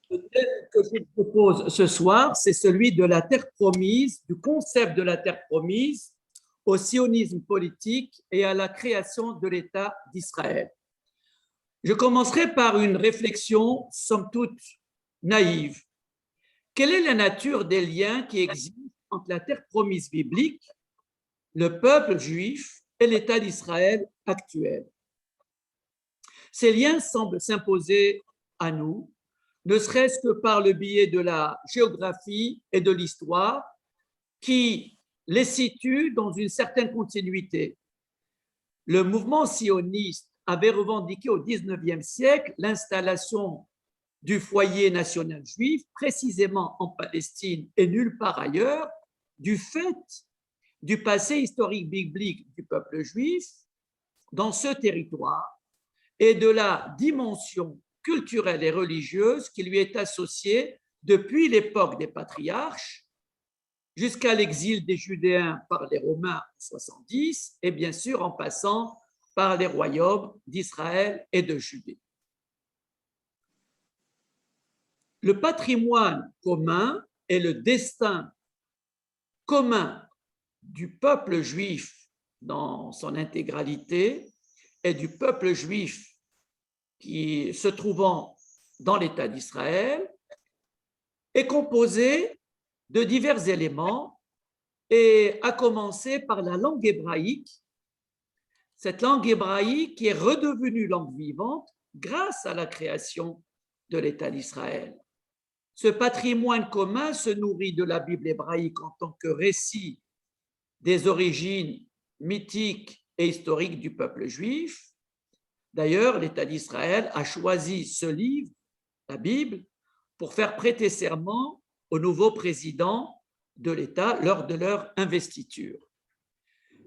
Le thème que je vous propose ce soir, c'est celui de la terre promise, du concept de la terre promise au sionisme politique et à la création de l'État d'Israël. Je commencerai par une réflexion, somme toute naïve. Quelle est la nature des liens qui existent entre la terre promise biblique, le peuple juif et l'État d'Israël actuel? Ces liens semblent s'imposer à nous, ne serait-ce que par le biais de la géographie et de l'histoire, qui les situent dans une certaine continuité. Le mouvement sioniste avait revendiqué au XIXe siècle l'installation du foyer national juif, précisément en Palestine et nulle part ailleurs, du fait du passé historique biblique du peuple juif dans ce territoire et de la dimension culturelle et religieuse qui lui est associée depuis l'époque des patriarches jusqu'à l'exil des Judéens par les Romains en 70 et bien sûr en passant par les royaumes d'Israël et de Judée. Le patrimoine commun et le destin commun du peuple juif dans son intégralité et du peuple juif qui se trouvant dans l'État d'Israël est composé de divers éléments et à commencer par la langue hébraïque, cette langue hébraïque qui est redevenue langue vivante grâce à la création de l'État d'Israël. Ce patrimoine commun se nourrit de la Bible hébraïque en tant que récit des origines mythiques et historiques du peuple juif. D'ailleurs, l'État d'Israël a choisi ce livre, la Bible, pour faire prêter serment au nouveau président de l'État lors de leur investiture.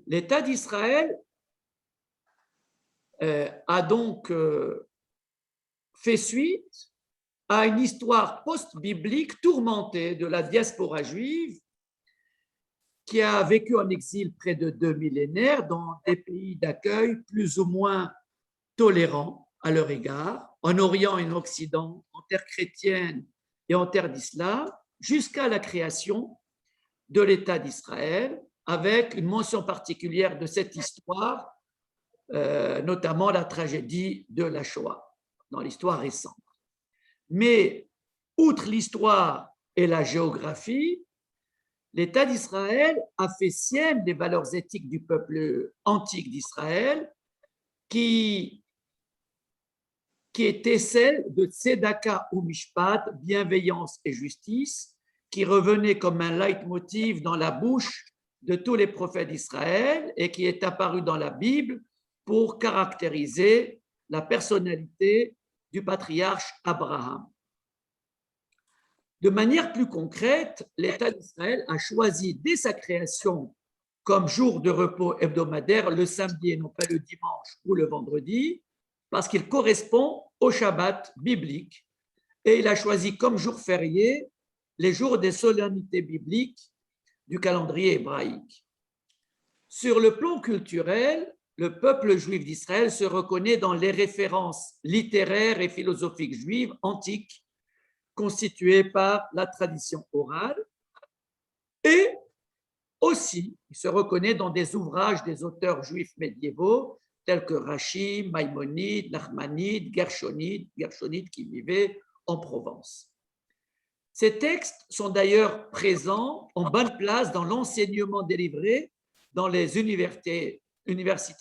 L'État d'Israël a donc fait suite à une histoire post-biblique tourmentée de la diaspora juive qui a vécu en exil près de 2 millénaires dans des pays d'accueil plus ou moins tolérants à leur égard, en Orient et en Occident, en terre chrétienne et en terre d'islam, jusqu'à la création de l'État d'Israël, avec une mention particulière de cette histoire, notamment la tragédie de la Shoah, dans l'histoire récente. Mais, outre l'histoire et la géographie, l'État d'Israël a fait sienne des valeurs éthiques du peuple antique d'Israël qui était celle de tzedaka ou mishpat, bienveillance et justice, qui revenait comme un leitmotiv dans la bouche de tous les prophètes d'Israël et qui est apparu dans la Bible pour caractériser la personnalité du patriarche Abraham. De manière plus concrète, l'État d'Israël a choisi dès sa création comme jour de repos hebdomadaire le samedi et non pas le dimanche ou le vendredi, parce qu'il correspond au Shabbat biblique, et il a choisi comme jour férié les jours des solennités bibliques du calendrier hébraïque. Sur le plan culturel, le peuple juif d'Israël se reconnaît dans les références littéraires et philosophiques juives antiques constituées par la tradition orale, et aussi il se reconnaît dans des ouvrages des auteurs juifs médiévaux tels que Rashi, Maïmonide, Nachmanide, Gershonide qui vivaient en Provence. Ces textes sont d'ailleurs présents en bonne place dans l'enseignement délivré dans les universités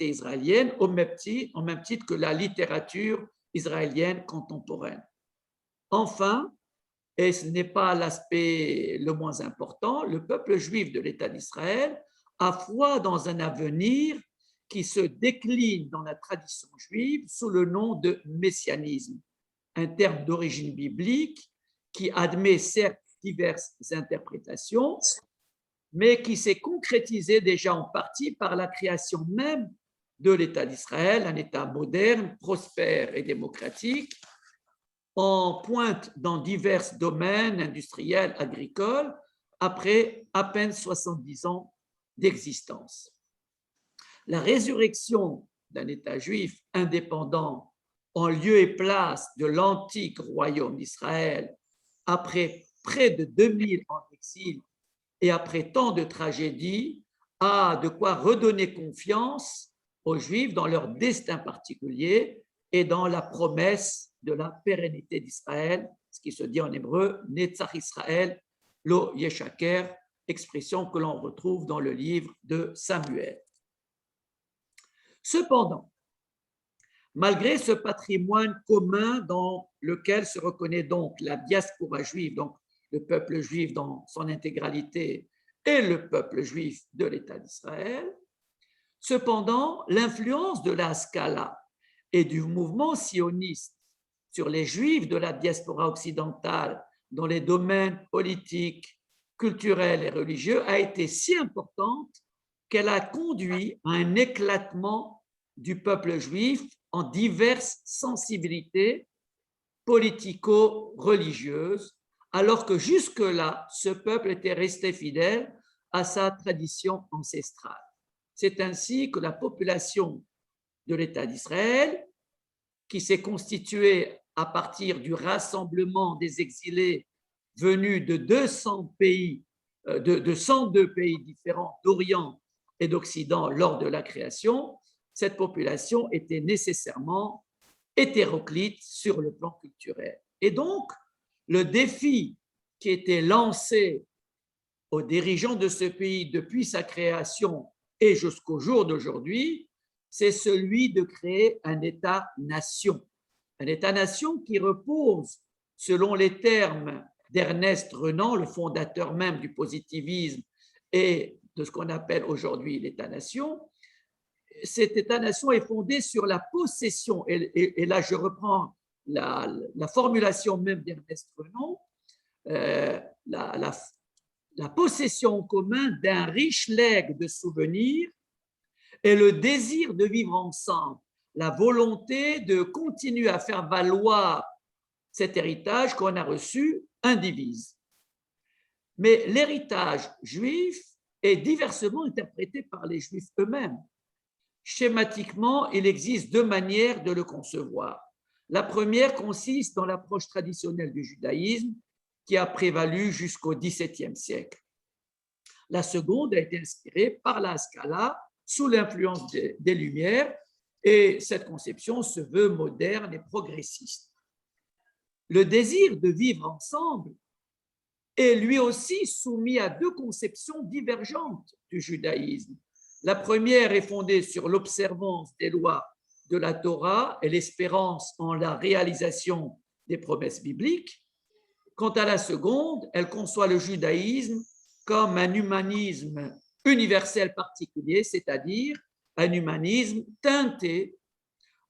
israéliennes au même titre que la littérature israélienne contemporaine. Enfin, et ce n'est pas l'aspect le moins important, le peuple juif de l'État d'Israël a foi dans un avenir qui se décline dans la tradition juive sous le nom de messianisme, un terme d'origine biblique qui admet certes diverses interprétations, mais qui s'est concrétisé déjà en partie par la création même de l'État d'Israël, un État moderne, prospère et démocratique, en pointe dans divers domaines industriels, agricoles, après à peine 70 ans d'existence. La résurrection d'un État juif indépendant en lieu et place de l'antique royaume d'Israël après près de 2000 ans d'exil et après tant de tragédies, a de quoi redonner confiance aux Juifs dans leur destin particulier et dans la promesse de la pérennité d'Israël, ce qui se dit en hébreu Netzach Israël, lo yeshaker, expression que l'on retrouve dans le livre de Samuel. Cependant, malgré ce patrimoine commun dans lequel se reconnaît donc la diaspora juive, donc le peuple juif dans son intégralité et le peuple juif de l'État d'Israël, cependant, l'influence de la Haskalah et du mouvement sioniste sur les juifs de la diaspora occidentale dans les domaines politiques, culturels et religieux a été si importante qu'elle a conduit à un éclatement du peuple juif en diverses sensibilités politico-religieuses, alors que jusque-là, ce peuple était resté fidèle à sa tradition ancestrale. C'est ainsi que la population de l'État d'Israël, qui s'est constituée à partir du rassemblement des exilés venus de 200 pays, de 102 pays différents d'Orient et d'Occident lors de la création, cette population était nécessairement hétéroclite sur le plan culturel. Et donc, le défi qui était lancé aux dirigeants de ce pays depuis sa création et jusqu'au jour d'aujourd'hui, c'est celui de créer un État-nation. Un État-nation qui repose, selon les termes d'Ernest Renan, le fondateur même du positivisme et de ce qu'on appelle aujourd'hui l'État-nation. Cet État-nation est fondé sur la possession, et là je reprends la formulation même d'Ernest Renan, la possession en commun d'un riche legs de souvenirs et le désir de vivre ensemble, la volonté de continuer à faire valoir cet héritage qu'on a reçu indivise. Mais l'héritage juif est diversement interprété par les Juifs eux-mêmes. Schématiquement, il existe deux manières de le concevoir. La première consiste dans l'approche traditionnelle du judaïsme qui a prévalu jusqu'au XVIIe siècle. La seconde a été inspirée par la Haskalah sous l'influence des Lumières, et cette conception se veut moderne et progressiste. Le désir de vivre ensemble est lui aussi soumis à deux conceptions divergentes du judaïsme. La première est fondée sur l'observance des lois de la Torah et l'espérance en la réalisation des promesses bibliques. Quant à la seconde, elle conçoit le judaïsme comme un humanisme universel particulier, c'est-à-dire un humanisme teinté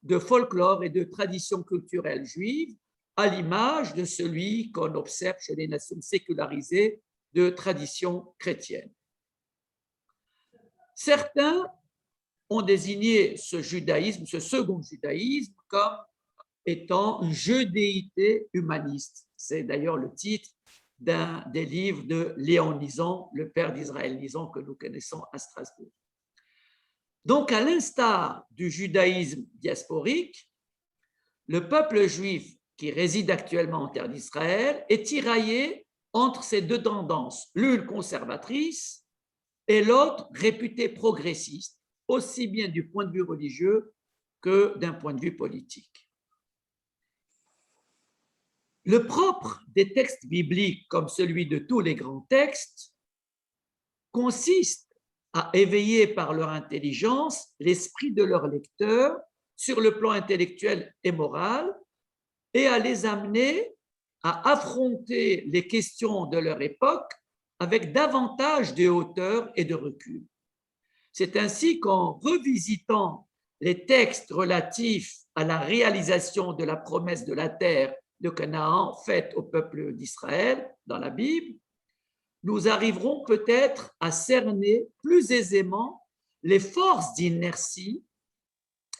de folklore et de traditions culturelles juives, à l'image de celui qu'on observe chez les nations sécularisées de tradition chrétienne. Certains ont désigné ce judaïsme, ce second judaïsme, comme étant une judéité humaniste. C'est d'ailleurs le titre d'un des livres de Léon Nizan, le père d'Israël Nizan, que nous connaissons à Strasbourg. Donc, à l'instar du judaïsme diasporique, le peuple juif qui réside actuellement en terre d'Israël est tiraillé entre ces deux tendances, l'une conservatrice et l'autre réputée progressiste, aussi bien du point de vue religieux que d'un point de vue politique. Le propre des textes bibliques, comme celui de tous les grands textes, consiste à éveiller par leur intelligence l'esprit de leurs lecteurs sur le plan intellectuel et moral et à les amener à affronter les questions de leur époque avec davantage de hauteur et de recul. C'est ainsi qu'en revisitant les textes relatifs à la réalisation de la promesse de la terre de Canaan faite au peuple d'Israël dans la Bible, nous arriverons peut-être à cerner plus aisément les forces d'inertie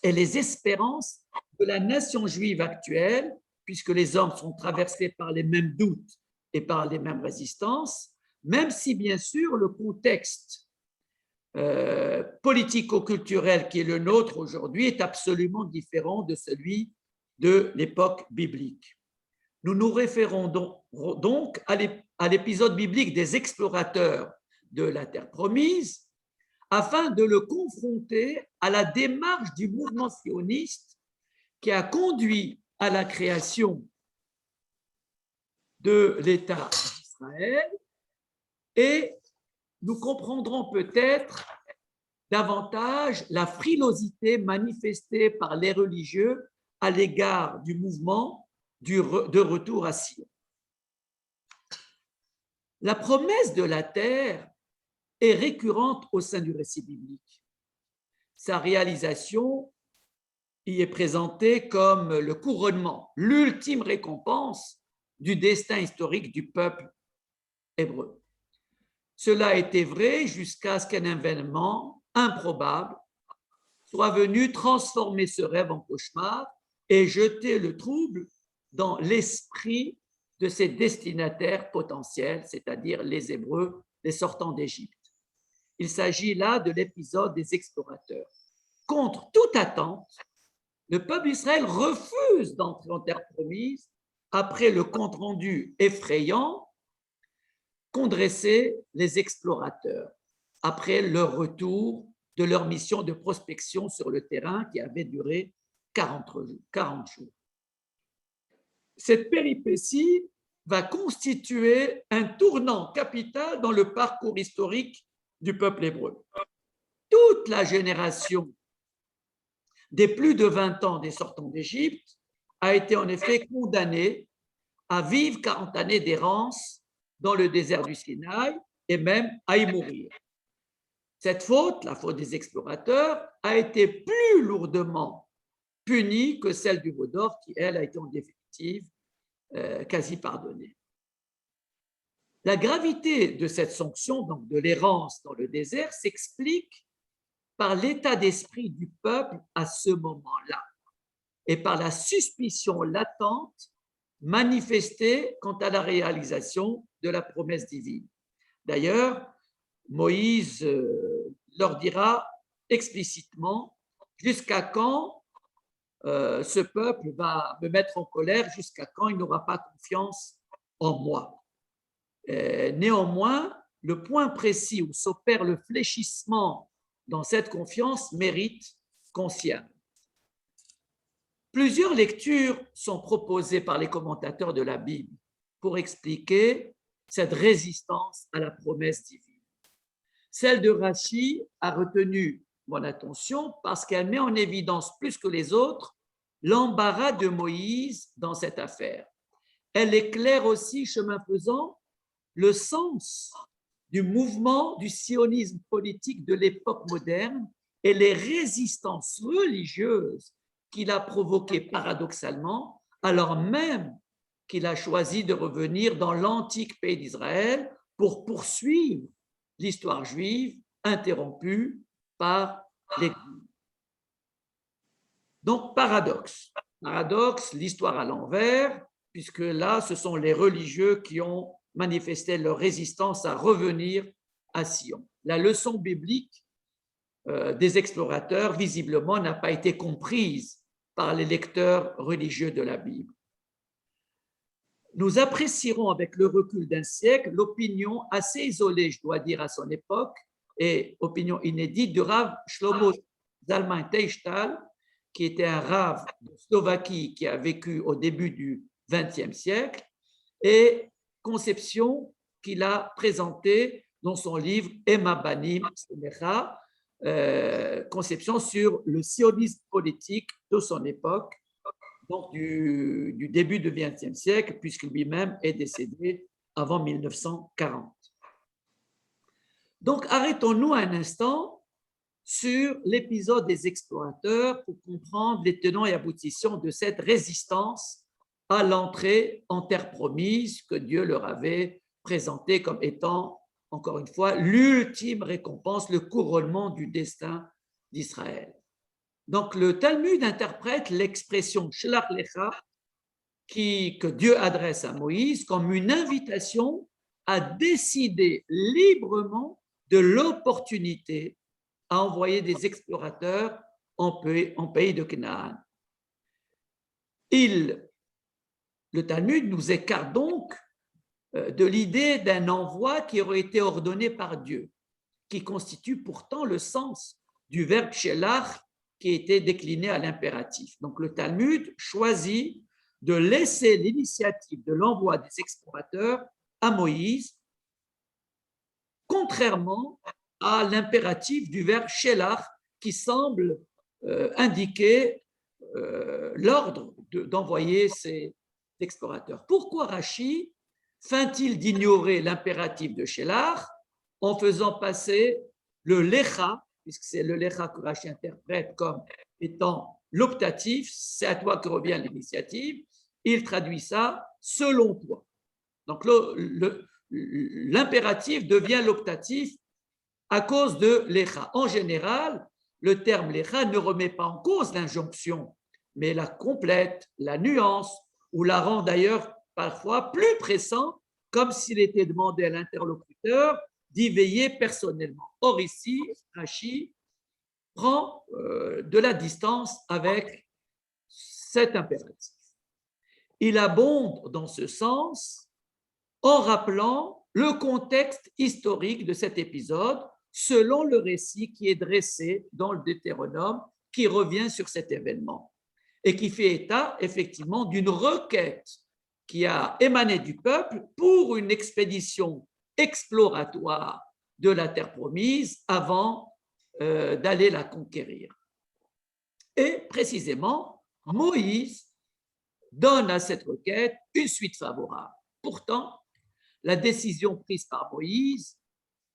et les espérances de la nation juive actuelle, puisque les hommes sont traversés par les mêmes doutes et par les mêmes résistances, même si bien sûr le contexte politico-culturel qui est le nôtre aujourd'hui est absolument différent de celui de l'époque biblique. Nous nous référons donc donc à l'épisode biblique des explorateurs de la terre promise, afin de le confronter à la démarche du mouvement sioniste qui a conduit à la création de l'État d'Israël, et nous comprendrons peut-être davantage la frilosité manifestée par les religieux à l'égard du mouvement de retour à Sion. La promesse de la terre est récurrente au sein du récit biblique. Sa réalisation y est présentée comme le couronnement, l'ultime récompense du destin historique du peuple hébreu. Cela a été vrai jusqu'à ce qu'un événement improbable soit venu transformer ce rêve en cauchemar et jeter le trouble dans l'esprit de ses destinataires potentiels, c'est-à-dire les Hébreux, les sortants d'Égypte. Il s'agit là de l'épisode des explorateurs. Contre toute attente, le peuple d'Israël refuse d'entrer en terre promise après le compte-rendu effrayant qu'ont dressé les explorateurs après leur retour de leur mission de prospection sur le terrain qui avait duré 40 jours. Cette péripétie va constituer un tournant capital dans le parcours historique du peuple hébreu. Toute la génération des plus de 20 ans des sortants d'Égypte a été en effet condamnée à vivre 40 années d'errance dans le désert du Sinaï et même à y mourir. Cette faute, la faute des explorateurs, a été plus lourdement punie que celle du veau d'or qui, elle, a été en définitive quasi pardonnée. La gravité de cette sanction, donc de l'errance dans le désert, s'explique par l'état d'esprit du peuple à ce moment-là et par la suspicion latente manifestée quant à la réalisation de la promesse divine. D'ailleurs, Moïse leur dira explicitement jusqu'à quand ce peuple va me mettre en colère, jusqu'à quand il n'aura pas confiance en moi. Néanmoins, le point précis où s'opère le fléchissement dans cette confiance mérite qu'on s'y arrête. Plusieurs lectures sont proposées par les commentateurs de la Bible pour expliquer cette résistance à la promesse divine. Celle de Rachi a retenu mon attention parce qu'elle met en évidence plus que les autres l'embarras de Moïse dans cette affaire. Elle éclaire aussi, chemin faisant, le sens du mouvement du sionisme politique de l'époque moderne et les résistances religieuses qu'il a provoquées paradoxalement, alors même qu'il a choisi de revenir dans l'antique pays d'Israël pour poursuivre l'histoire juive interrompue par l'exil. Donc, paradoxe, l'histoire à l'envers, puisque là, ce sont les religieux qui ont manifesté leur résistance à revenir à Sion. La leçon biblique des explorateurs, visiblement, n'a pas été comprise par les lecteurs religieux de la Bible. Nous apprécierons avec le recul d'un siècle l'opinion assez isolée, je dois dire, à son époque, et opinion inédite de Rav Shlomo Zalman Teishtal, qui était un Rav de Slovaquie qui a vécu au début du XXe siècle, et conception qu'il a présentée dans son livre Ema Banim Semecha, conception sur le sionisme politique de son époque, donc du début du XXe siècle, puisque lui-même est décédé avant 1940. Donc, arrêtons-nous un instant sur l'épisode des explorateurs pour comprendre les tenants et aboutissants de cette résistance à l'entrée en terre promise que Dieu leur avait présentée comme étant, encore une fois, l'ultime récompense, le couronnement du destin d'Israël. Donc, le Talmud interprète l'expression Shlach Lecha que Dieu adresse à Moïse comme une invitation à décider librement de l'opportunité à envoyer des explorateurs en pays de Canaan. Le Talmud nous écarte donc de l'idée d'un envoi qui aurait été ordonné par Dieu, qui constitue pourtant le sens du verbe shelach qui était décliné à l'impératif. Donc le Talmud choisit de laisser l'initiative de l'envoi des explorateurs à Moïse, contrairement à l'impératif du verbe shelach qui semble indiquer l'ordre d'envoyer ces explorateurs. Pourquoi Rachi feint-il d'ignorer l'impératif de shelach en faisant passer le lecha, puisque c'est le lecha que Rachi interprète comme étant l'optatif, c'est à toi que revient l'initiative, il traduit ça selon toi. Donc l'impératif devient l'optatif à cause de lecha. En général, le terme lecha ne remet pas en cause l'injonction, mais la complète, la nuance, ou la rend d'ailleurs parfois plus pressant, comme s'il était demandé à l'interlocuteur d'y veiller personnellement. Or ici, Rachi prend de la distance avec cet impératif. Il abonde dans ce sens en rappelant le contexte historique de cet épisode selon le récit qui est dressé dans le Deutéronome qui revient sur cet événement et qui fait état effectivement d'une requête qui a émané du peuple pour une expédition exploratoire de la terre promise avant d'aller la conquérir. Et précisément, Moïse donne à cette requête une suite favorable. Pourtant, la décision prise par Moïse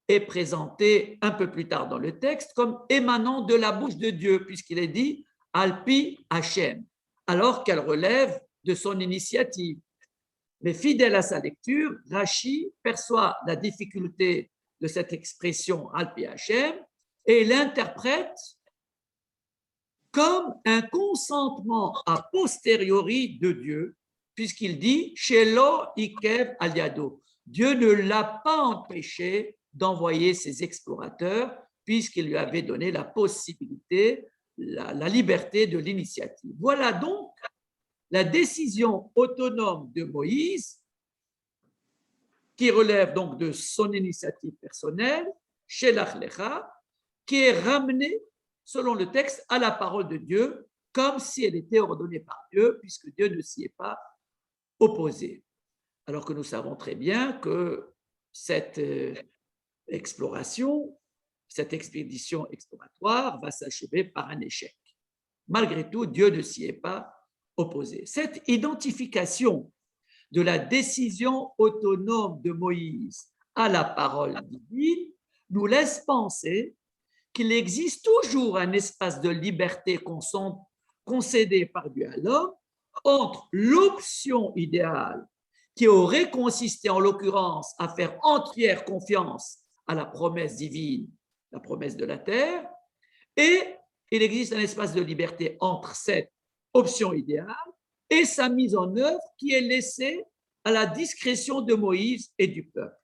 est présentée un peu plus tard dans le texte comme émanant de la bouche de Dieu, puisqu'il est dit « Alpi Hachem », alors qu'elle relève de son initiative. Mais fidèle à sa lecture, Rachi perçoit la difficulté de cette expression « Alpi Hachem » et l'interprète comme un consentement a posteriori de Dieu, puisqu'il dit « Shelo ikev aliado ». Dieu ne l'a pas empêché d'envoyer ses explorateurs, puisqu'il lui avait donné la possibilité, la liberté de l'initiative. Voilà donc la décision autonome de Moïse, qui relève donc de son initiative personnelle, Shelach Lecha, qui est ramenée, selon le texte, à la parole de Dieu, comme si elle était ordonnée par Dieu, puisque Dieu ne s'y est pas opposé. Alors que nous savons très bien que cette exploration, cette expédition exploratoire va s'achever par un échec. Malgré tout, Dieu ne s'y est pas opposé. Cette identification de la décision autonome de Moïse à la parole divine nous laisse penser qu'il existe toujours un espace de liberté concédé par Dieu à l'homme entre l'option idéale qui aurait consisté en l'occurrence à faire entière confiance à la promesse divine, la promesse de la terre, et il existe un espace de liberté entre cette option idéale et sa mise en œuvre qui est laissée à la discrétion de Moïse et du peuple.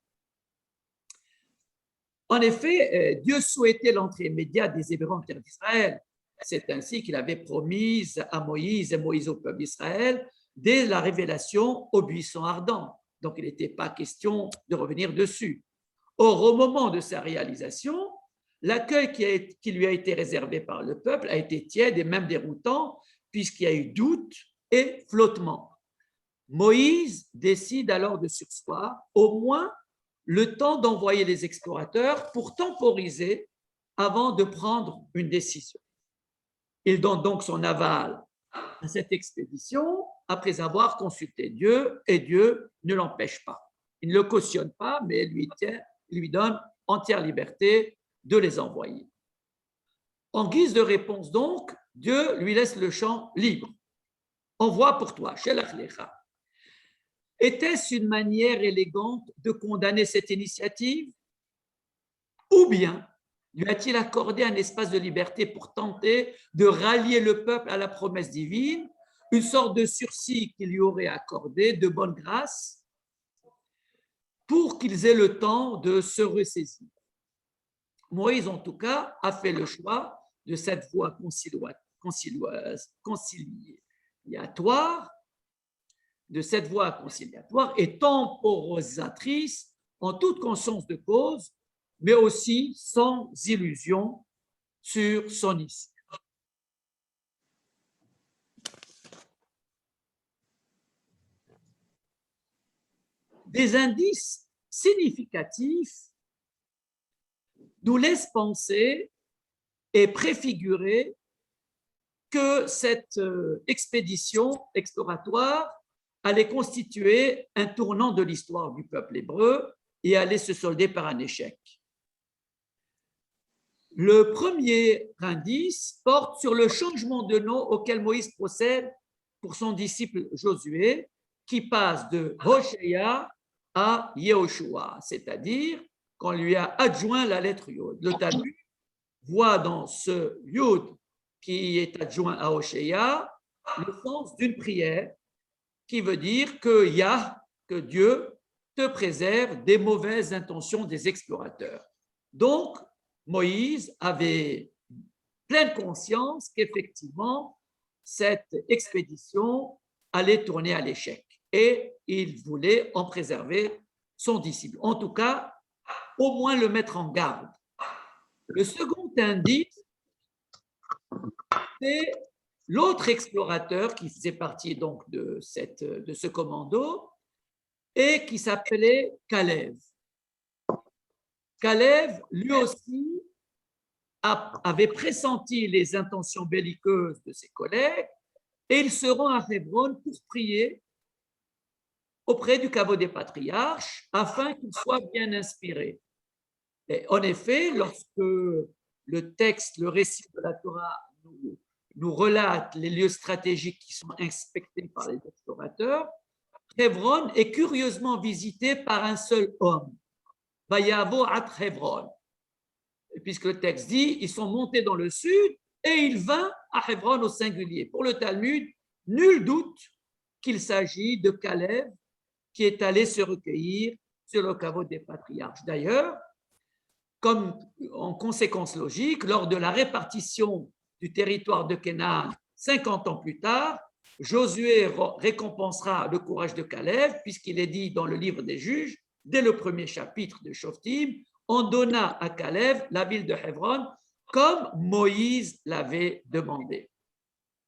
En effet, Dieu souhaitait l'entrée immédiate des Hébreux en terre d'Israël. C'est ainsi qu'il avait promis à Moïse et Moïse au peuple d'Israël dès la révélation au buisson ardent. Donc, il n'était pas question de revenir dessus. Or, au moment de sa réalisation, l'accueil qui lui a été réservé par le peuple a été tiède et même déroutant, puisqu'il y a eu doute et flottement. Moïse décide alors de surseoir au moins le temps d'envoyer les explorateurs pour temporiser avant de prendre une décision. Il donne donc son aval à cette expédition après avoir consulté Dieu, et Dieu ne l'empêche pas. Il ne le cautionne pas, mais lui donne entière liberté de les envoyer. En guise de réponse donc, Dieu lui laisse le champ libre. Envoie pour toi, Shelach Lecha. Était-ce une manière élégante de condamner cette initiative? Ou bien lui a-t-il accordé un espace de liberté pour tenter de rallier le peuple à la promesse divine, une sorte de sursis qu'il lui aurait accordé de bonne grâce pour qu'ils aient le temps de se ressaisir? Moïse, en tout cas, a fait le choix de cette voie conciliatoire de cette voie conciliatoire est temporisatrice en toute conscience de cause, mais aussi sans illusion sur son issue. Des indices significatifs nous laissent penser et préfigurer que cette expédition exploratoire allait constituer un tournant de l'histoire du peuple hébreu et allait se solder par un échec. Le premier indice porte sur le changement de nom auquel Moïse procède pour son disciple Josué, qui passe de Hoshea à Yehoshua, c'est-à-dire qu'on lui a adjoint la lettre Yod. Le Talmud voit dans ce Yod qui est adjoint à Hoshea le sens d'une prière qui veut dire que Yah, que Dieu, te préserve des mauvaises intentions des explorateurs. Donc, Moïse avait pleine conscience qu'effectivement, cette expédition allait tourner à l'échec et il voulait en préserver son disciple. En tout cas, au moins le mettre en garde. Le second indice, c'est l'autre explorateur qui faisait partie donc de ce commando et qui s'appelait Caleb. Caleb, lui aussi, avait pressenti les intentions belliqueuses de ses collègues et il se rend à Hébron pour prier auprès du caveau des patriarches afin qu'il soit bien inspiré. Et en effet, lorsque le texte, le récit de la Torah nous relate les lieux stratégiques qui sont inspectés par les explorateurs, Hébron est curieusement visité par un seul homme, Vayavo at Hébron. Puisque le texte dit, ils sont montés dans le sud et il vint à Hébron au singulier. Pour le Talmud, nul doute qu'il s'agit de Caleb qui est allé se recueillir sur le caveau des patriarches. D'ailleurs, comme en conséquence logique, lors de la répartition du territoire de Canaan 50 ans plus tard, Josué récompensera le courage de Caleb, puisqu'il est dit dans le livre des Juges, dès le premier chapitre de Shoftim, on donna à Caleb la ville de Hébron comme Moïse l'avait demandé.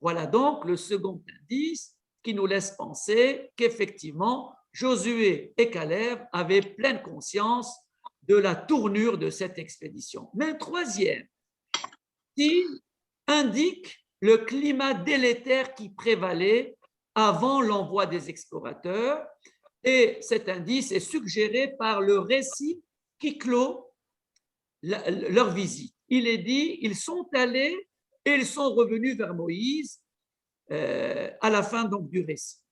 Voilà donc le second indice qui nous laisse penser qu'effectivement, Josué et Caleb avaient pleine conscience de la tournure de cette expédition. Mais un troisième, il indique le climat délétère qui prévalait avant l'envoi des explorateurs et cet indice est suggéré par le récit qui clôt leur visite. Il est dit, ils sont allés et ils sont revenus vers Moïse à la fin donc du récit.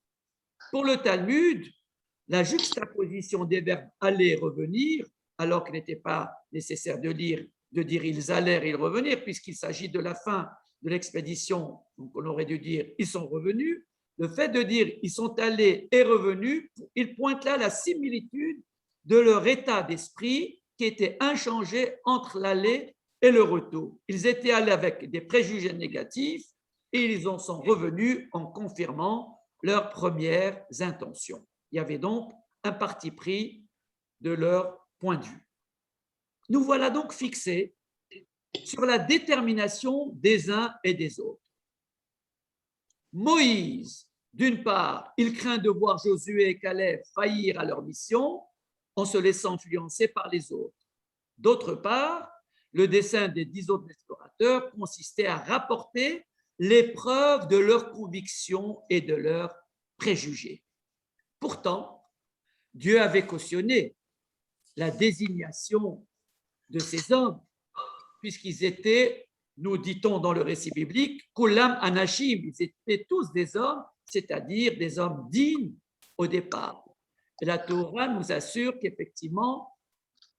Pour le Talmud, la juxtaposition des verbes aller et revenir, alors qu'il n'était pas nécessaire de dire ils allèrent et ils revenirent, puisqu'il s'agit de la fin de l'expédition, donc on aurait dû dire ils sont revenus. Le fait de dire ils sont allés et revenus, il pointe là la similitude de leur état d'esprit qui était inchangé entre l'aller et le retour. Ils étaient allés avec des préjugés négatifs et ils en sont revenus en confirmant leurs premières intentions. Il y avait donc un parti pris de leur point de vue. Nous voilà donc fixés sur la détermination des uns et des autres. Moïse, d'une part, il craint de voir Josué et Caleb faillir à leur mission en se laissant influencer par les autres. D'autre part, le dessein des 10 autres explorateurs consistait à rapporter les preuves de leurs convictions et de leurs préjugés. Pourtant, Dieu avait cautionné la désignation de ces hommes, puisqu'ils étaient, nous dit-on dans le récit biblique, Kulam Anashim, ils étaient tous des hommes, c'est-à-dire des hommes dignes au départ. Et la Torah nous assure qu'effectivement,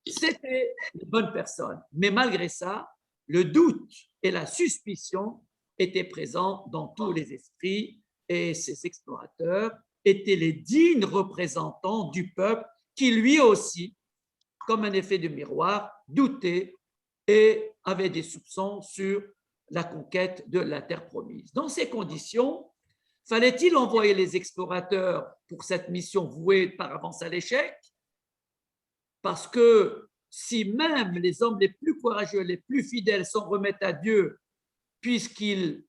c'était une bonne personne. Mais malgré ça, le doute et la suspicion étaient présents dans tous les esprits et ces explorateurs étaient les dignes représentants du peuple qui lui aussi, comme un effet de miroir, doutait et avait des soupçons sur la conquête de la terre promise. Dans ces conditions, Fallait-il envoyer les explorateurs pour cette mission vouée par avance à l'échec? Parce que si même les hommes les plus courageux, les plus fidèles s'en remettent à Dieu, puisqu'ils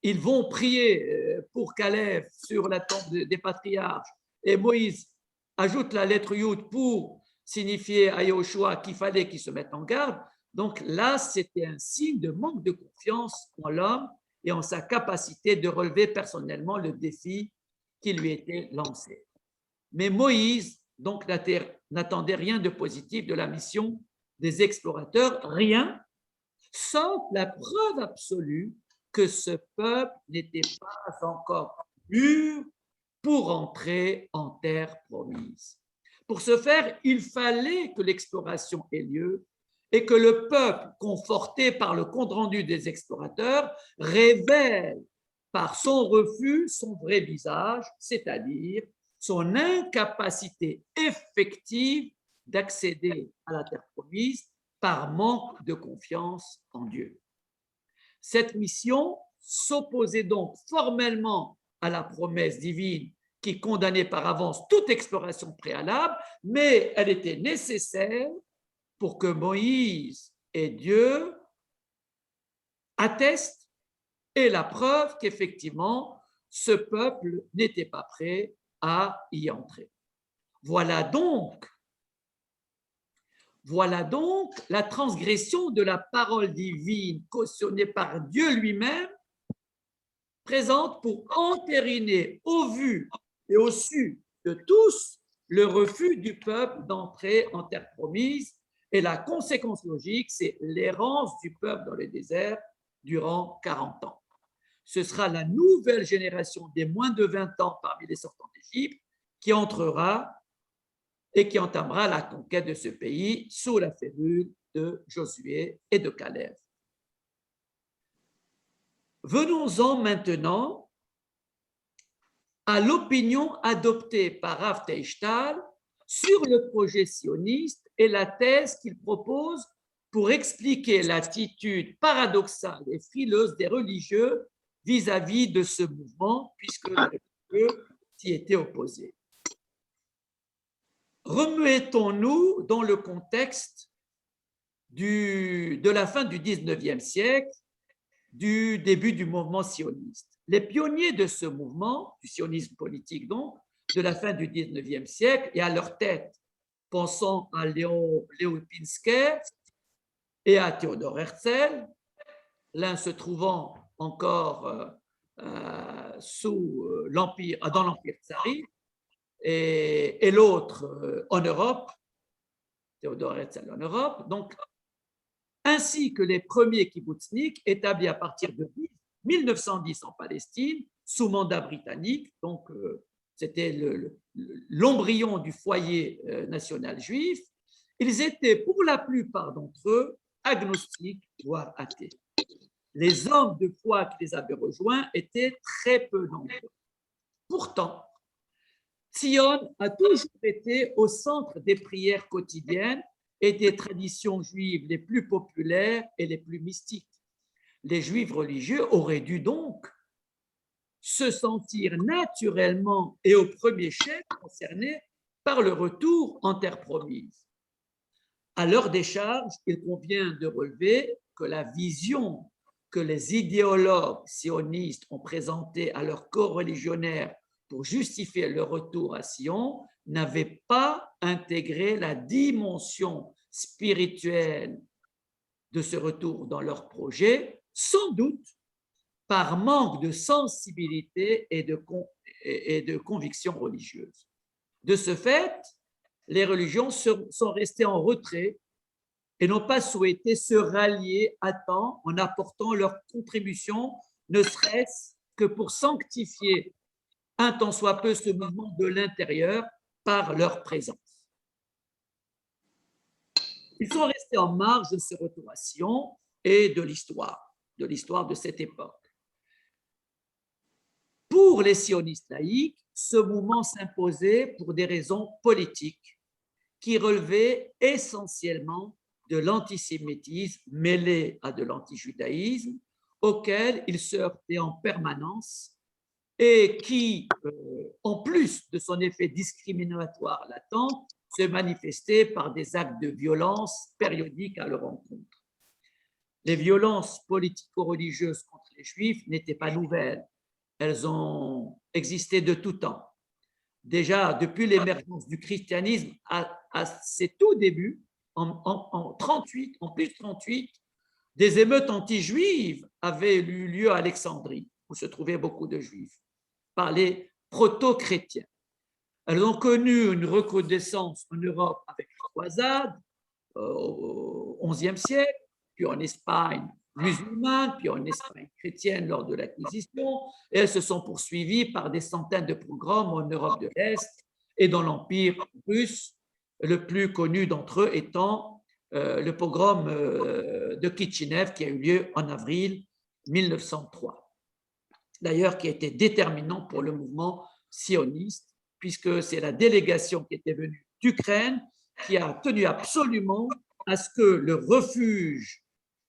vont prier pour Caleb sur la tombe des patriarches, et Moïse ajoute la lettre Yud pour signifier à Yahushua qu'il fallait qu'il se mette en garde. Donc là, c'était un signe de manque de confiance en l'homme et en sa capacité de relever personnellement le défi qui lui était lancé. Mais Moïse, donc, n'attendait rien de positif de la mission des explorateurs, rien, sauf la preuve absolue que ce peuple n'était pas encore mûr pour entrer en terre promise. Pour ce faire, il fallait que l'exploration ait lieu et que le peuple, conforté par le compte-rendu des explorateurs, révèle par son refus son vrai visage, c'est-à-dire son incapacité effective d'accéder à la terre promise par manque de confiance en Dieu. Cette mission s'opposait donc formellement à la promesse divine qui condamnait par avance toute exploration préalable, mais elle était nécessaire pour que Moïse et Dieu attestent et la preuve qu'effectivement, ce peuple n'était pas prêt à y entrer. Voilà donc la transgression de la parole divine cautionnée par Dieu lui-même, présente pour entériner au vu et au su de tous le refus du peuple d'entrer en terre promise. Et la conséquence logique, c'est l'errance du peuple dans le désert durant 40 ans. Ce sera la nouvelle génération des moins de 20 ans parmi les sortants d'Égypte qui entrera et qui entamera la conquête de ce pays sous la férule de Josué et de Caleb. Venons-en maintenant à l'opinion adoptée par Rav Teishtal sur le projet sioniste et la thèse qu'il propose pour expliquer l'attitude paradoxale et frileuse des religieux vis-à-vis de ce mouvement, puisque les religieux s'y étaient opposés. Remettons-nous dans le contexte de la fin du 19e siècle, du début du mouvement sioniste. Les pionniers de ce mouvement, du sionisme politique donc, de la fin du 19e siècle, et à leur tête, pensons à Léo Pinsker et à Théodore Herzl, l'un se trouvant encore dans l'Empire tsariste, et l'autre en Europe, Théodore Herzl en Europe, donc, ainsi que les premiers kibbutzniks établis à partir de 1910 en Palestine, sous mandat britannique, donc c'était l'embryon du foyer national juif. Ils étaient pour la plupart d'entre eux agnostiques, voire athées. Les hommes de foi qui les avaient rejoints étaient très peu nombreux. Pourtant, Tzion a toujours été au centre des prières quotidiennes et des traditions juives les plus populaires et les plus mystiques. Les juifs religieux auraient dû donc se sentir naturellement et au premier chef concernés par le retour en terre promise. À leur décharge, il convient de relever que la vision que les idéologues sionistes ont présentée à leurs coreligionnaires pour justifier le retour à Sion n'avait pas intégré la dimension spirituelle de ce retour dans leur projet, sans doute par manque de sensibilité et de conviction religieuse. De ce fait, les religions sont restées en retrait et n'ont pas souhaité se rallier à temps en apportant leur contribution, ne serait-ce que pour sanctifier un tant soit peu ce mouvement de l'intérieur par leur présence. Ils sont restés en marge de ces retours à Sion et de l'histoire de cette époque. Pour les sionistes laïcs, ce mouvement s'imposait pour des raisons politiques qui relevaient essentiellement de l'antisémitisme mêlé à de l'antijudaïsme auquel ils se heurtaient en permanence et qui, en plus de son effet discriminatoire latent, se manifestait par des actes de violence périodiques à leur encontre. Les violences politico-religieuses contre les Juifs n'étaient pas nouvelles. Elles ont existé de tout temps. Déjà, depuis l'émergence du christianisme à ses tout débuts, en 38, en plus 38, des émeutes anti-juives avaient eu lieu à Alexandrie, où se trouvaient beaucoup de juifs, par les proto-chrétiens. Elles ont connu une recrudescence en Europe avec les croisades au XIe siècle, puis en Espagne musulmane, puis en Espagne chrétienne lors de l'Inquisition, et elles se sont poursuivies par des centaines de pogroms en Europe de l'Est et dans l'Empire russe, le plus connu d'entre eux étant le pogrom de Kitchinev qui a eu lieu en avril 1903. D'ailleurs, qui a été déterminant pour le mouvement sioniste, puisque c'est la délégation qui était venue d'Ukraine qui a tenu absolument à ce que le refuge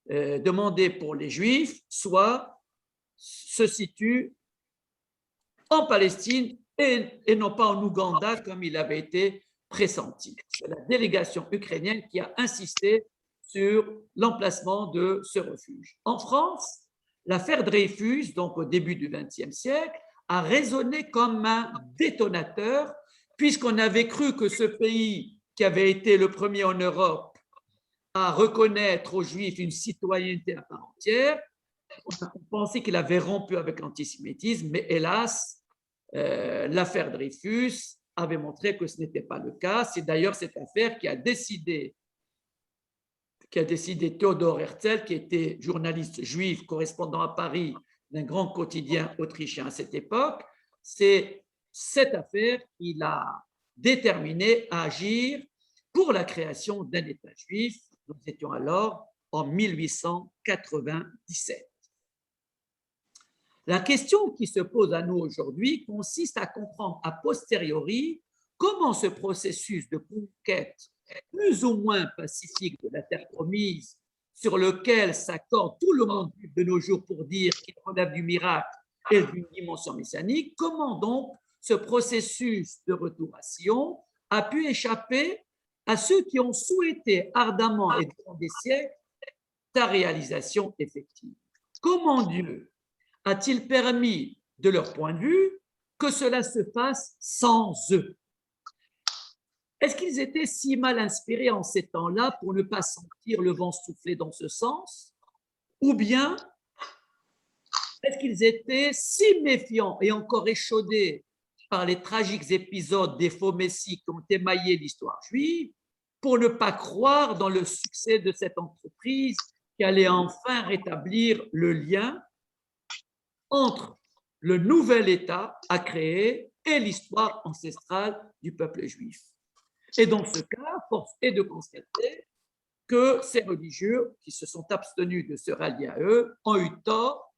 demandé pour les Juifs se situe en Palestine et non pas en Ouganda comme il avait été pressenti. C'est la délégation ukrainienne qui a insisté sur l'emplacement de ce refuge. En France, l'affaire Dreyfus, donc au début du XXe siècle, a résonné comme un détonateur, puisqu'on avait cru que ce pays, qui avait été le premier en Europe à reconnaître aux Juifs une citoyenneté à part entière, on pensait qu'il avait rompu avec l'antisémitisme, mais hélas, l'affaire Dreyfus avait montré que ce n'était pas le cas. C'est d'ailleurs cette affaire qui a décidé Théodore Herzl, qui était journaliste juif correspondant à Paris d'un grand quotidien autrichien à cette époque. C'est cette affaire qui l'a déterminé à agir pour la création d'un État juif. Nous étions alors en 1897. La question qui se pose à nous aujourd'hui consiste à comprendre a posteriori comment ce processus de conquête plus ou moins pacifique de la terre promise, sur lequel s'accorde tout le monde de nos jours pour dire qu'il relève du miracle et d'une dimension messianique, comment donc ce processus de retour à Sion a pu échapper à ceux qui ont souhaité ardemment et durant des siècles sa réalisation effective. Comment Dieu a-t-il permis, de leur point de vue, que cela se fasse sans eux? Est-ce qu'ils étaient si mal inspirés en ces temps-là pour ne pas sentir le vent souffler dans ce sens? Ou bien est-ce qu'ils étaient si méfiants et encore échaudés par les tragiques épisodes des faux messies qui ont émaillé l'histoire juive pour ne pas croire dans le succès de cette entreprise qui allait enfin rétablir le lien entre le nouvel État à créer et l'histoire ancestrale du peuple juif? Et dans ce cas, force est de constater que ces religieux qui se sont abstenus de se rallier à eux ont eu tort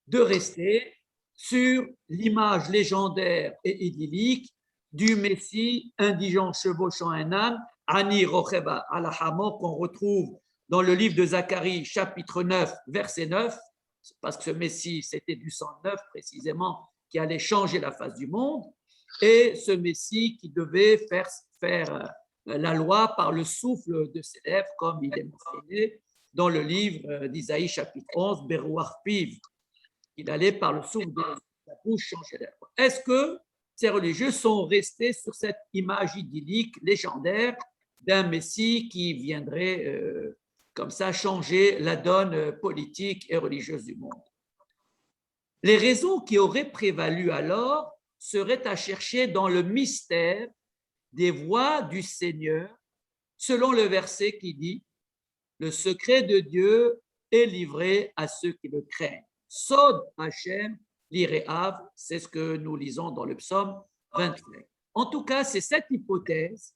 de rester sur l'image légendaire et idyllique du Messie indigent chevauchant un âne, Ani Rocheba Alahamo, qu'on retrouve dans le livre de Zacharie, chapitre 9, verset 9, parce que ce Messie, c'était du sang neuf précisément, qui allait changer la face du monde, et ce Messie qui devait faire la loi par le souffle de ses lèvres, comme il est mentionné dans le livre d'Isaïe, chapitre 11, Berouach Piv. Il allait par le souffle de la bouche changer la loi. Est-ce que ces religieux sont restés sur cette image idyllique, légendaire, d'un Messie qui viendrait comme ça changer la donne politique et religieuse du monde? Les raisons qui auraient prévalu alors seraient à chercher dans le mystère des voies du Seigneur, selon le verset qui dit « Le secret de Dieu est livré à ceux qui le craignent ». Sod Hashem l'Irehav, c'est ce que nous lisons dans le psaume 25. En tout cas, c'est cette hypothèse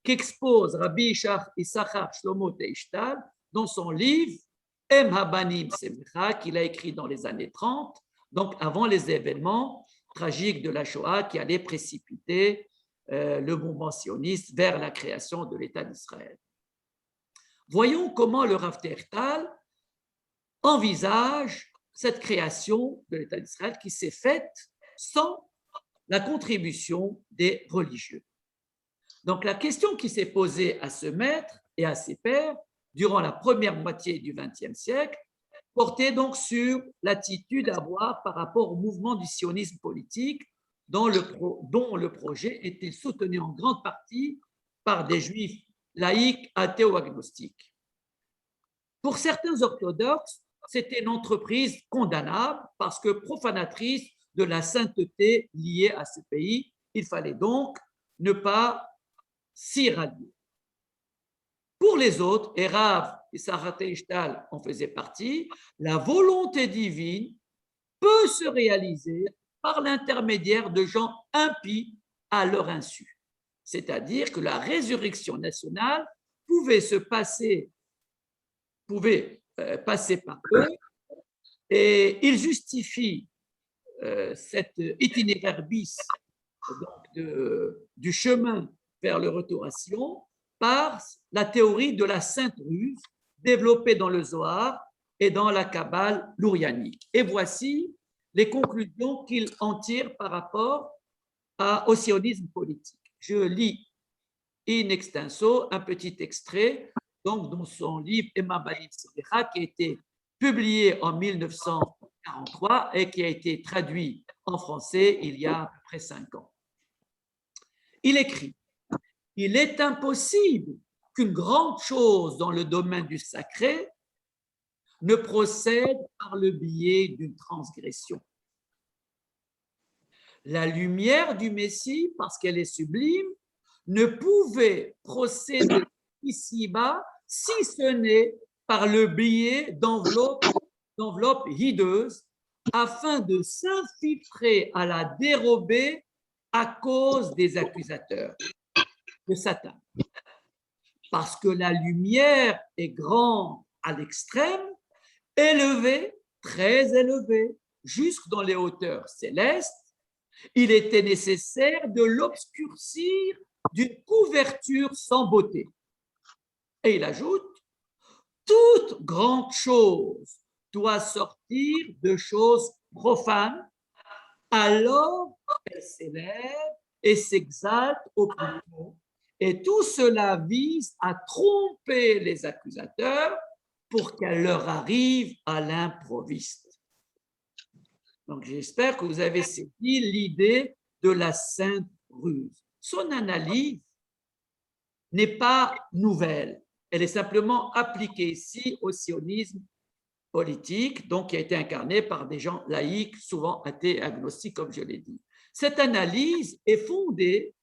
qu'expose Rabbi Issachar Shlomo Teishtal dans son livre Em Habanim Semcha, qu'il a écrit dans les années 30, donc avant les événements tragiques de la Shoah qui allaient précipiter le mouvement sioniste vers la création de l'État d'Israël. Voyons comment le Rav Teishtal envisage cette création de l'État d'Israël qui s'est faite sans la contribution des religieux. Donc la question qui s'est posée à ce maître et à ses pairs durant la première moitié du XXe siècle portait donc sur l'attitude à avoir par rapport au mouvement du sionisme politique dont le projet était soutenu en grande partie par des juifs laïcs, athées ou agnostiques. Pour certains orthodoxes, c'était une entreprise condamnable parce que profanatrice de la sainteté liée à ce pays. Il fallait donc ne pas s'y rallier. Pour les autres, et Rav et Sarah Ishtal en faisaient partie, la volonté divine peut se réaliser par l'intermédiaire de gens impies à leur insu. C'est-à-dire que la résurrection nationale pouvait passer par eux, et ils justifient cet itinéraire bis donc du chemin vers le retour à Sion par la théorie de la Sainte Ruse développée dans le Zohar et dans la Kabbale lourianique. Et voici les conclusions qu'il en tire par rapport au sionisme politique. Je lis in extenso un petit extrait donc dans son livre Emma Balit Sedecha, qui a été publié en 1943 et qui a été traduit en français il y a à peu près 5 ans. Il écrit: il est impossible qu'une grande chose dans le domaine du sacré ne procède par le biais d'une transgression. La lumière du Messie, parce qu'elle est sublime, ne pouvait procéder ici-bas si ce n'est par le biais d'enveloppes hideuses afin de s'infiltrer à la dérobée à cause des accusateurs de Satan. Parce que la lumière est grande à l'extrême, élevée, très élevée, jusque dans les hauteurs célestes, il était nécessaire de l'obscurcir d'une couverture sans beauté. Et il ajoute: toute grande chose doit sortir de choses profanes, alors elle s'élève et s'exalte au plus haut. Et tout cela vise à tromper les accusateurs pour qu'elle leur arrive à l'improviste. Donc j'espère que vous avez saisi l'idée de la Sainte Ruse. Son analyse n'est pas nouvelle. Elle est simplement appliquée ici au sionisme politique, donc qui a été incarné par des gens laïcs, souvent athées et agnostiques, comme je l'ai dit. Cette analyse est fondée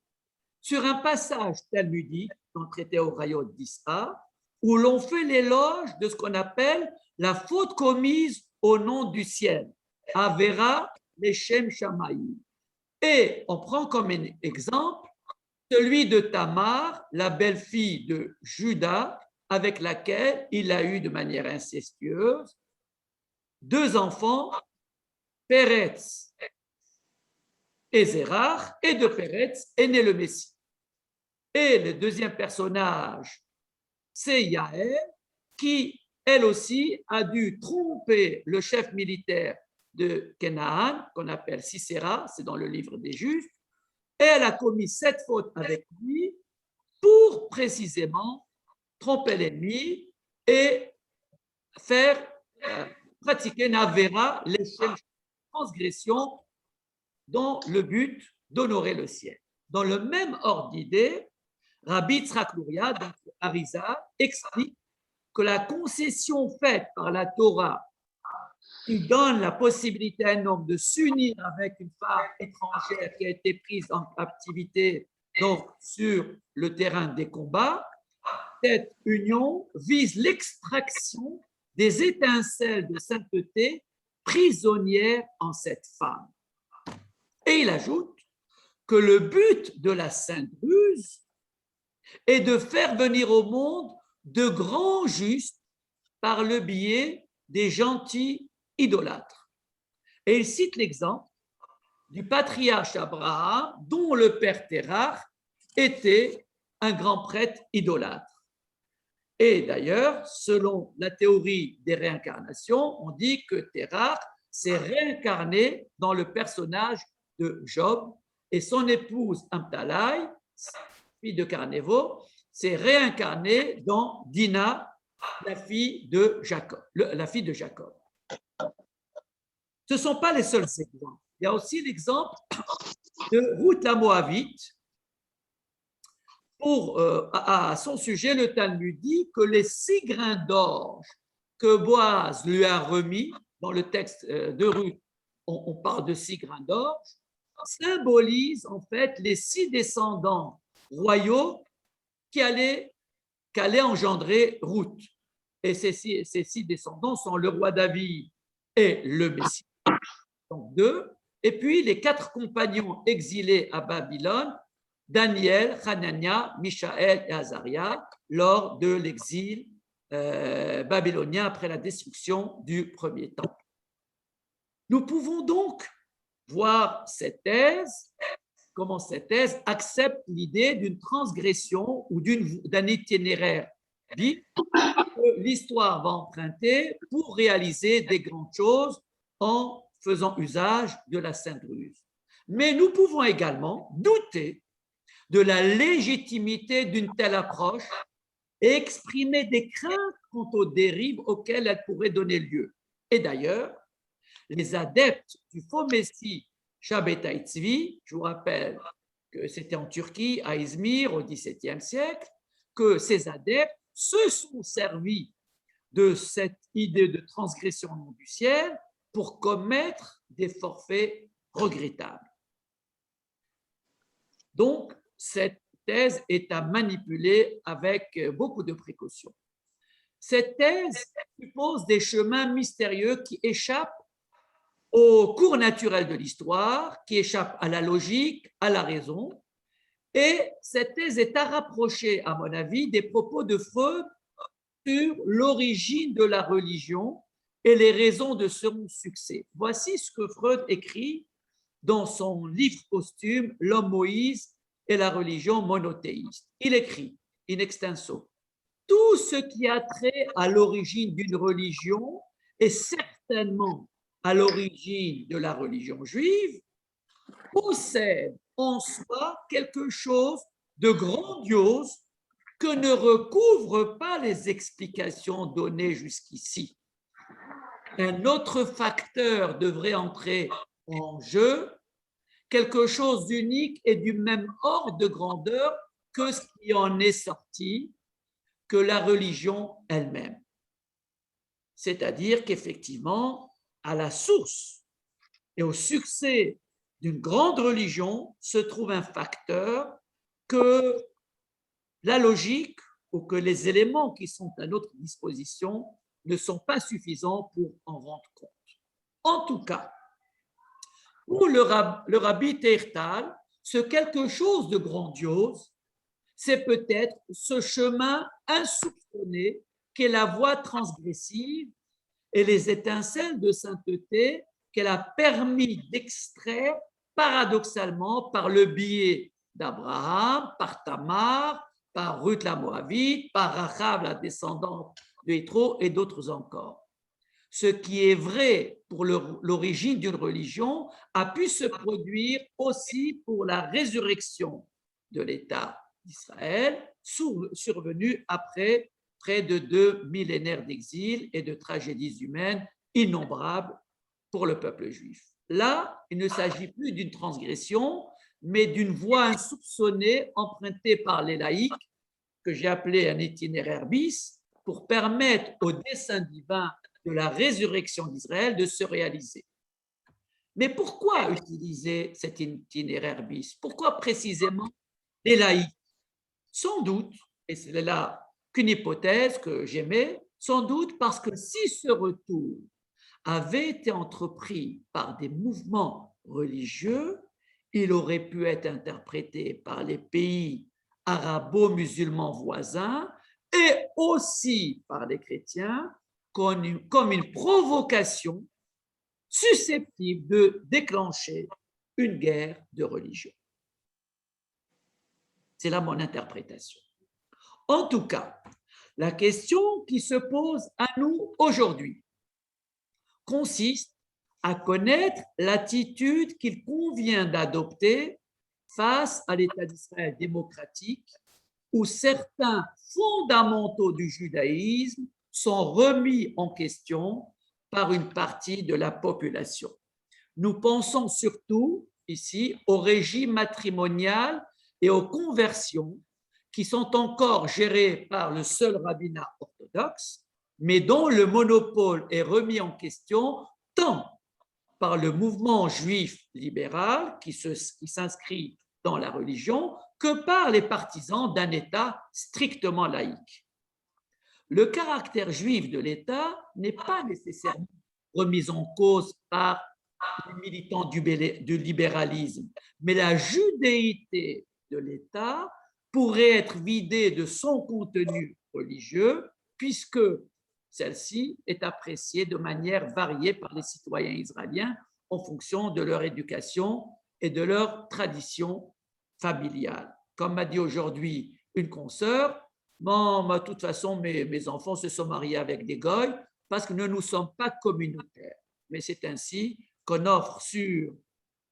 sur un passage talmudique dans le traité Orayot 10a, où l'on fait l'éloge de ce qu'on appelle la faute commise au nom du ciel, Avera Leshem Shamayim. Et on prend comme exemple celui de Tamar, la belle-fille de Juda, avec laquelle il a eu de manière incestueuse 2 enfants, Péretz et Zérach, et de Péretz est né le Messie. Et le deuxième personnage, c'est Yaël, qui, elle aussi, a dû tromper le chef militaire de Canaan, qu'on appelle Sisera, c'est dans le livre des Juges, et elle a commis 7 fautes avec lui pour précisément tromper l'ennemi et faire pratiquer une avéra, l'échelle transgression, dans le but d'honorer le ciel. Dans le même ordre d'idée, Rabbi Yitzhak Luria, dans Arizal, explique que la concession faite par la Torah qui donne la possibilité à un homme de s'unir avec une femme étrangère qui a été prise en captivité, donc sur le terrain des combats, cette union vise l'extraction des étincelles de sainteté prisonnières en cette femme. Et il ajoute que le but de la Sainte Ruse est de faire venir au monde de grands justes par le biais des gentils idolâtres. Et il cite l'exemple du patriarche Abraham, dont le père Terach était un grand prêtre idolâtre. Et d'ailleurs, selon la théorie des réincarnations, on dit que Terach s'est réincarné dans le personnage de Job et son épouse Amtalai, fille de Carnevo, s'est réincarnée dans Dina, la fille de Jacob. Ce ne sont pas les seuls exemples. Il y a aussi l'exemple de Ruth la Moabite. À son sujet, le Talmud dit que les 6 grains d'orge que Boaz lui a remis, dans le texte de Ruth, on parle de 6 grains d'orge, symbolisent en fait les 6 descendants royaux qu'allait engendrer Ruth. Et ces six descendants sont le roi David et le Messie, donc 2, et puis les 4 compagnons exilés à Babylone, Daniel, Hanania, Michaël et Azaria, lors de l'exil babylonien après la destruction du premier temple. Nous pouvons donc voir comment cette thèse accepte l'idée d'une transgression ou d'un itinéraire dit que l'histoire va emprunter pour réaliser des grandes choses en faisant usage de la Sainte Ruse. Mais nous pouvons également douter de la légitimité d'une telle approche et exprimer des craintes quant aux dérives auxquelles elle pourrait donner lieu. Et d'ailleurs, les adeptes du faux Messie Shabbatai Tzvi, je vous rappelle que c'était en Turquie, à Izmir, au XVIIe siècle, que ces adeptes se sont servis de cette idée de transgression au nom du ciel pour commettre des forfaits regrettables. Donc, cette thèse est à manipuler avec beaucoup de précautions. Cette thèse suppose des chemins mystérieux qui échappent au cours naturel de l'histoire, qui échappent à la logique, à la raison. Et cette thèse est à rapprocher, à mon avis, des propos de Freud sur l'origine de la religion et les raisons de son succès. Voici ce que Freud écrit dans son livre posthume « L'homme Moïse et la religion monothéiste ». Il écrit, in extenso, « Tout ce qui a trait à l'origine d'une religion est certainement à l'origine de la religion juive, possède en soi quelque chose de grandiose que ne recouvrent pas les explications données jusqu'ici. Un autre facteur devrait entrer en jeu, quelque chose d'unique et du même ordre de grandeur que ce qui en est sorti, que la religion elle-même. C'est-à-dire qu'effectivement, à la source et au succès d'une grande religion se trouve un facteur que la logique ou que les éléments qui sont à notre disposition ne sont pas suffisants pour en rendre compte. En tout cas, pour le rabbi Teirtal, ce quelque chose de grandiose, c'est peut-être ce chemin insoupçonné qu'est la voie transgressive et les étincelles de sainteté qu'elle a permis d'extraire paradoxalement par le biais d'Abraham, par Tamar, par Ruth la Moabite, par Rachav la descendante de Yitro et d'autres encore. Ce qui est vrai pour l'origine d'une religion a pu se produire aussi pour la résurrection de l'État d'Israël, survenu après près de 2 millénaires d'exil et de tragédies humaines innombrables pour le peuple juif. Là, il ne s'agit plus d'une transgression, mais d'une voie insoupçonnée empruntée par les laïcs, que j'ai appelé un itinéraire bis, pour permettre au dessein divin de la résurrection d'Israël de se réaliser. Mais pourquoi utiliser cet itinéraire bis? Pourquoi précisément les laïcs? Sans doute, et c'est là qu'une hypothèse que j'aimais, sans doute parce que si ce retour avait été entrepris par des mouvements religieux, il aurait pu être interprété par les pays arabo-musulmans voisins et aussi par les chrétiens comme une provocation susceptible de déclencher une guerre de religion. C'est là mon interprétation. En tout cas, La question qui se pose à nous aujourd'hui consiste à connaître l'attitude qu'il convient d'adopter face à l'État d'Israël démocratique, où certains fondamentaux du judaïsme sont remis en question par une partie de la population. Nous pensons surtout ici au régime matrimonial et aux conversions qui sont encore gérées par le seul rabbinat orthodoxe, mais dont le monopole est remis en question tant par le mouvement juif libéral qui s'inscrit dans la religion que par les partisans d'un État strictement laïque. Le caractère juif de l'État n'est pas nécessairement remis en cause par les militants du libéralisme, mais la judéité de l'État pourrait être vidée de son contenu religieux puisque celle-ci est appréciée de manière variée par les citoyens israéliens en fonction de leur éducation et de leur tradition familiale. Comme m'a dit aujourd'hui une consoeur, bon, de toute façon, mes enfants se sont mariés avec des goïs parce que nous ne sommes pas communautaires. Mais c'est ainsi qu'on offre sur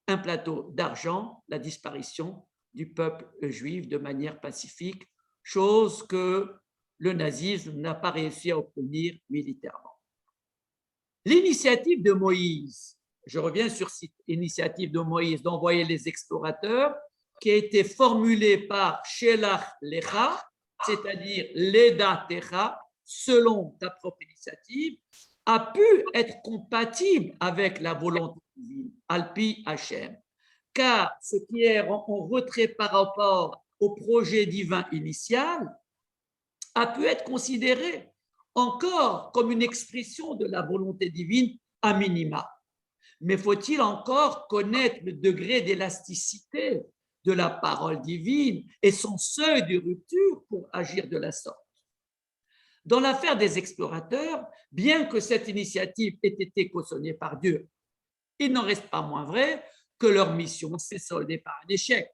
un plateau d'argent la disparition du peuple juif de manière pacifique, chose que le nazisme n'a pas réussi à obtenir militairement. L'initiative de Moïse, je reviens sur cette initiative de Moïse d'envoyer les explorateurs, qui a été formulée par Shelach Lecha, c'est-à-dire Leda Techa, selon ta propre initiative, a pu être compatible avec la volonté divine, Alpi Hachem, car ce qui est en retrait par rapport au projet divin initial a pu être considéré encore comme une expression de la volonté divine à minima. Mais faut-il encore connaître le degré d'élasticité de la parole divine et son seuil de rupture pour agir de la sorte? Dans l'affaire des explorateurs, bien que cette initiative ait été cautionnée par Dieu, il n'en reste pas moins vrai que leur mission s'est soldée par un échec.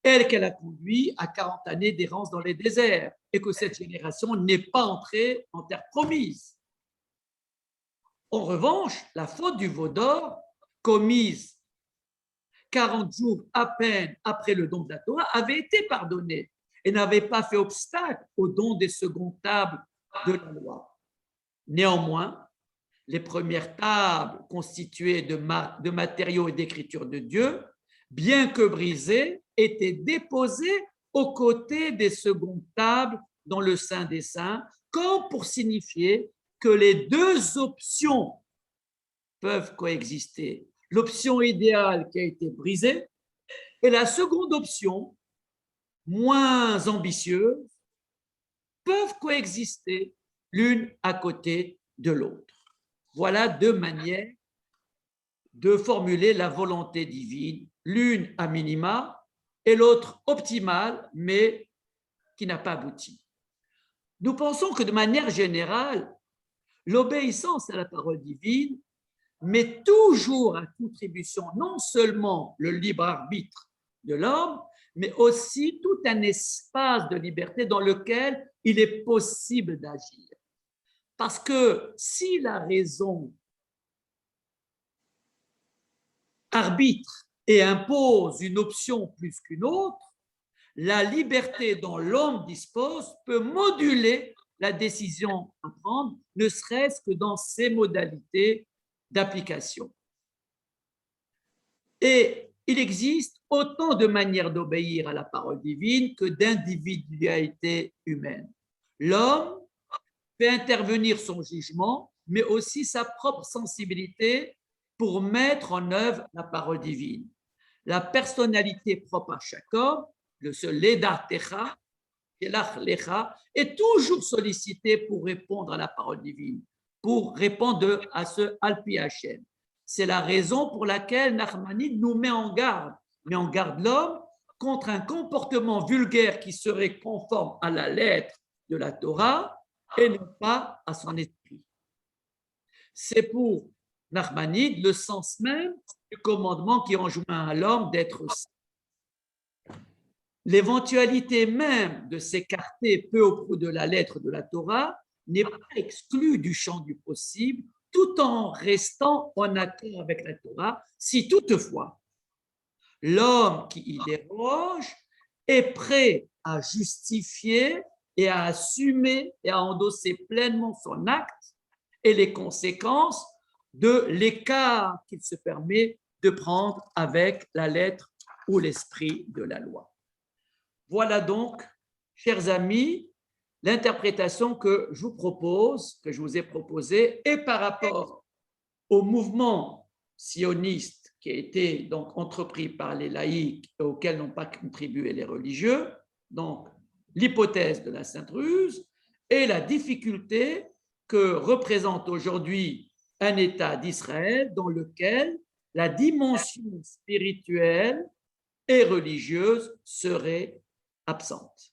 Elle qu'elle a conduit à 40 années d'errance dans les déserts et que cette génération n'est pas entrée en terre promise. En revanche, la faute du veau d'or, commise 40 jours à peine après le don de la Torah, avait été pardonnée et n'avait pas fait obstacle au don des secondes tables de la loi. Néanmoins, les premières tables constituées de matériaux et d'écriture de Dieu, bien que brisées, étaient déposées aux côtés des secondes tables dans le Saint des Saints, comme pour signifier que les deux options peuvent coexister. L'option idéale qui a été brisée et la seconde option, moins ambitieuse, peuvent coexister l'une à côté de l'autre. Voilà deux manières de formuler la volonté divine, l'une à minima et l'autre optimale, mais qui n'a pas abouti. Nous pensons que de manière générale, l'obéissance à la parole divine met toujours à contribution non seulement le libre arbitre de l'homme, mais aussi tout un espace de liberté dans lequel il est possible d'agir. Parce que si la raison arbitre et impose une option plus qu'une autre, la liberté dont l'homme dispose peut moduler la décision à prendre, ne serait-ce que dans ses modalités d'application. Et il existe autant de manières d'obéir à la parole divine que d'individualité humaine. L'homme fait intervenir son jugement, mais aussi sa propre sensibilité pour mettre en œuvre la parole divine. La personnalité propre à chaque homme, le seul Leda Techa, est toujours sollicité pour répondre à la parole divine, pour répondre à ce Alpi Hachem. C'est la raison pour laquelle Nachmanide nous met en garde l'homme contre un comportement vulgaire qui serait conforme à la lettre de la Torah et non pas à son esprit. C'est pour Nachmanide le sens même du commandement qui enjoint à l'homme d'être saint. l'éventualité même de s'écarter peu au peu de la lettre de la Torah n'est pas exclue du champ du possible, tout en restant en accord avec la Torah, si toutefois l'homme qui y déroge est prêt à justifier et à assumer et à endosser pleinement son acte et les conséquences de l'écart qu'il se permet de prendre avec la lettre ou l'esprit de la loi. Voilà donc, chers amis, l'interprétation que je vous propose, que je vous ai proposée, et par rapport au mouvement sioniste qui a été donc entrepris par les laïcs et auquel n'ont pas contribué les religieux, donc l'hypothèse de la Sainte Ruse et la difficulté que représente aujourd'hui un État d'Israël dans lequel la dimension spirituelle et religieuse serait absente.